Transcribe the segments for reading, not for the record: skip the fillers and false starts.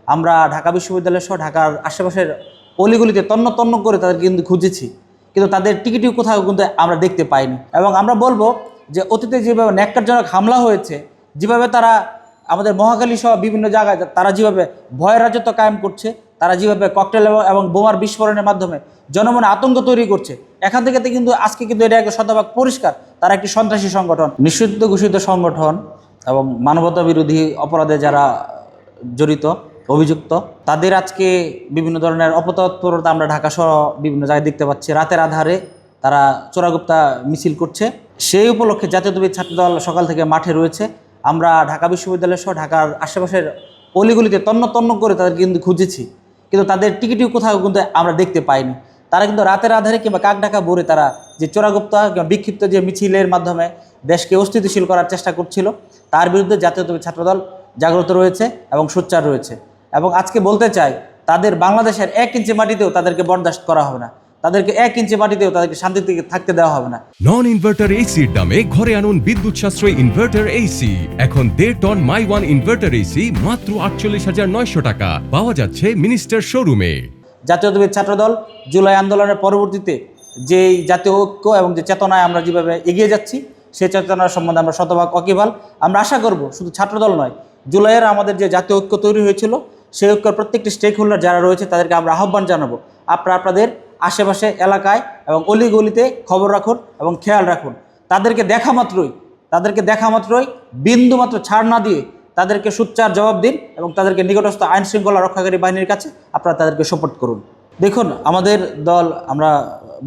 আমরা ঢাকা বিশ্ববিদ্যালয় সহ ঢাকার আশেপাশের অলিগলিতে তন্ন তন্ন করে তাদেরকে কিন্তু খুঁজেছি, কিন্তু তাদের টিকিটও কোথাও কিন্তু আমরা দেখতে পাইনি। এবং আমরা বলবো যে অতীতে যেভাবে ন্যাক্কারজনক হামলা হয়েছে, যেভাবে তারা আমাদের মহাখালী সহ বিভিন্ন জায়গায় তারা যেভাবে ভয় রাজত্ব কায়েম করছে, তারা যেভাবে ককটেল এবং বোমার বিস্ফোরণের মাধ্যমে জনমনে আতঙ্ক তৈরি করছে, এখান থেকে কিন্তু আজকে কিন্তু এটা একটা শতভাগ পরিষ্কার তারা একটি সন্ত্রাসী সংগঠন, নিষিদ্ধ ঘোষিত সংগঠন এবং মানবতা বিরোধী অপরাধে যারা জড়িত অভিযুক্ত তাদের আজকে বিভিন্ন ধরনের অপতৎপরতা আমরা ঢাকা সহ বিভিন্ন জায়গায় দেখতে পাচ্ছি। রাতের আধারে তারা চোরাগুপ্তা মিছিল করছে। সেই উপলক্ষে জাতীয়তাবাদী ছাত্রদল সকাল থেকে মাঠে রয়েছে। আমরা ঢাকা বিশ্ববিদ্যালয় সহ ঢাকার আশেপাশের অলিগলিতে তন্ন তন্ন করে তাদেরকে কিন্তু খুঁজেছি, কিন্তু তাদের টিকিটও কোথাও কিন্তু আমরা দেখতে পাইনি। তারা কিন্তু রাতের আধারে কিংবা কাক ডাকা ভোরে তারা যে চোরাগুপ্তা কিংবা বিক্ষিপ্ত যে মিছিলের মাধ্যমে দেশকে অস্থিতিশীল করার চেষ্টা করছিল, তার বিরুদ্ধে জাতীয়তাবাদী ছাত্রদল জাগ্রত রয়েছে এবং সোচ্চার রয়েছে। এবং আজকে বলতে চাই, তাদের বাংলাদেশের 1 ইঞ্চি মাটিতেও তাদেরকে বরদাস্ত করা হবে না, তাদেরকে 1 ইঞ্চি মাটিতেও তাদেরকে শান্তিতে থাকতে দেওয়া হবে না। নন ইনভার্টার এসির দামে ঘরে আনুন বিদ্যুৎ সাশ্রয়ী ইনভার্টার এসি। এখন 1.5 ton my one inverter AC মাত্র 48,900 টাকা পাওয়া যাচ্ছে মিনিস্টার শোরুমে। জাতীয়তাবাদী ছাত্রদল জুলাই আন্দোলনের পরবর্তীতে যেই জাতীয় ঐক্য এবং যে চেতনায় আমরা যেভাবে এগিয়ে যাচ্ছি, সেই চেতনার সম্বন্ধে আমরা শতভাগ ওয়াকিবহাল। আমরা আশা করব শুধু ছাত্রদল নয়, জুলাইয়ের আমাদের যে জাতীয় ঐক্য তৈরি হয়েছিল, সেই ঐক্যের প্রত্যেকটি স্টেক হোল্ডার যারা রয়েছে তাদেরকে আমরা আহ্বান জানাবো, আপনারা আপনাদের আশেপাশে এলাকায় এবং অলিগলিতে খবর রাখুন এবং খেয়াল রাখুন। তাদেরকে দেখা মাত্রই বিন্দুমাত্র ছাড় না দিয়ে তাদেরকে সোচ্চার জবাব দিন এবং তাদেরকে নিকটস্থ আইন শৃঙ্খলা রক্ষাকারী বাহিনীর কাছে আপনারা তাদেরকে সোপর্দ করুন। দেখুন, আমাদের দল আমরা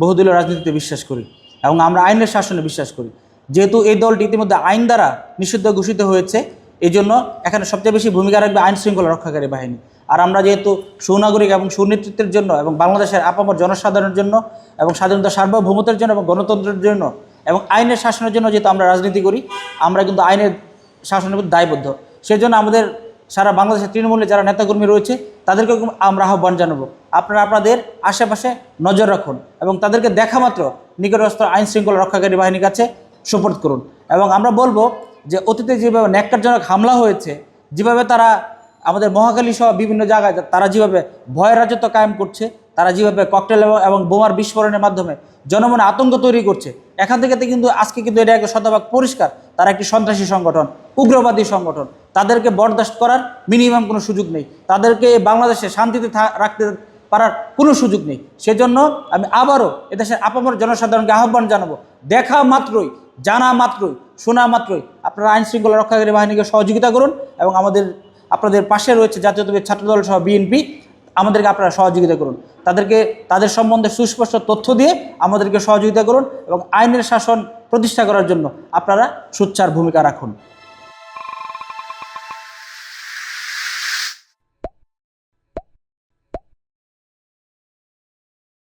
বহুদলীয় রাজনীতিতে বিশ্বাস করি এবং আমরা আইনের শাসনে বিশ্বাস করি। যেহেতু এই দলটি ইতিমধ্যে আইন দ্বারা নিষিদ্ধ ঘোষিত হয়েছে, এই জন্য এখানে সবচেয়ে বেশি ভূমিকা রাখবে আইন শৃঙ্খলা রক্ষাকারী বাহিনী। আর আমরা যেহেতু সুনাগরিক এবং সুনেতৃত্বের জন্য এবং বাংলাদেশের আপামর জনসাধারণের জন্য এবং স্বাধীনতা সার্বভৌমত্বের জন্য এবং গণতন্ত্রের জন্য এবং আইনের শাসনের জন্য যেহেতু আমরা রাজনীতি করি, আমরা কিন্তু আইনের শাসনের প্রতি দায়বদ্ধ। সেই জন্য আমাদের সারা বাংলাদেশের তৃণমূলে যারা নেতাকর্মী রয়েছে তাদেরকে আমরা আহ্বান জানাবো, আপনারা আপনাদের আশেপাশে নজর রাখুন এবং তাদেরকে দেখা মাত্র নিকটস্থ আইন শৃঙ্খলা রক্ষাকারী বাহিনীর কাছে সোপর্দ করুন। এবং আমরা বলবো যে অতীতে যেভাবে ন্যাক্কারজনক হামলা হয়েছে, যেভাবে তারা আমাদের মহাখালী সহ বিভিন্ন জায়গায় তারা যেভাবে ভয় রাজত্ব কায়েম করছে, তারা যেভাবে ককটেল এবং বোমার বিস্ফোরণের মাধ্যমে জনমনে আতঙ্ক তৈরি করছে, এখান থেকে কিন্তু আজকে কিন্তু এটা একটা শতভাগ পরিষ্কার তারা একটি সন্ত্রাসী সংগঠন, উগ্রবাদী সংগঠন। তাদেরকে বরদাস্ত করার মিনিমাম কোনো সুযোগ নেই, তাদেরকে বাংলাদেশে শান্তিতে রাখতে পারার কোনো সুযোগ নেই। সেজন্য আমি আবারও এদেশের আপামর জনসাধারণকে আহ্বান জানাবো, দেখা মাত্রই, জানা মাত্রই, শোনা মাত্রই আপনারা আইন শৃঙ্খলা রক্ষাকারী বাহিনীকে সহযোগিতা করুন এবং আপনাদের পাশে রয়েছে জাতীয়তাবাদী ছাত্রদল সহ বিএনপি, আমাদেরকে আপনারা সহযোগিতা করুন। তাদের সম্বন্ধে সুস্পষ্ট তথ্য দিয়ে আমাদেরকে সহযোগিতা করুন এবং আইনের শাসন প্রতিষ্ঠা করার জন্য আপনারা সোচ্চার ভূমিকা রাখুন।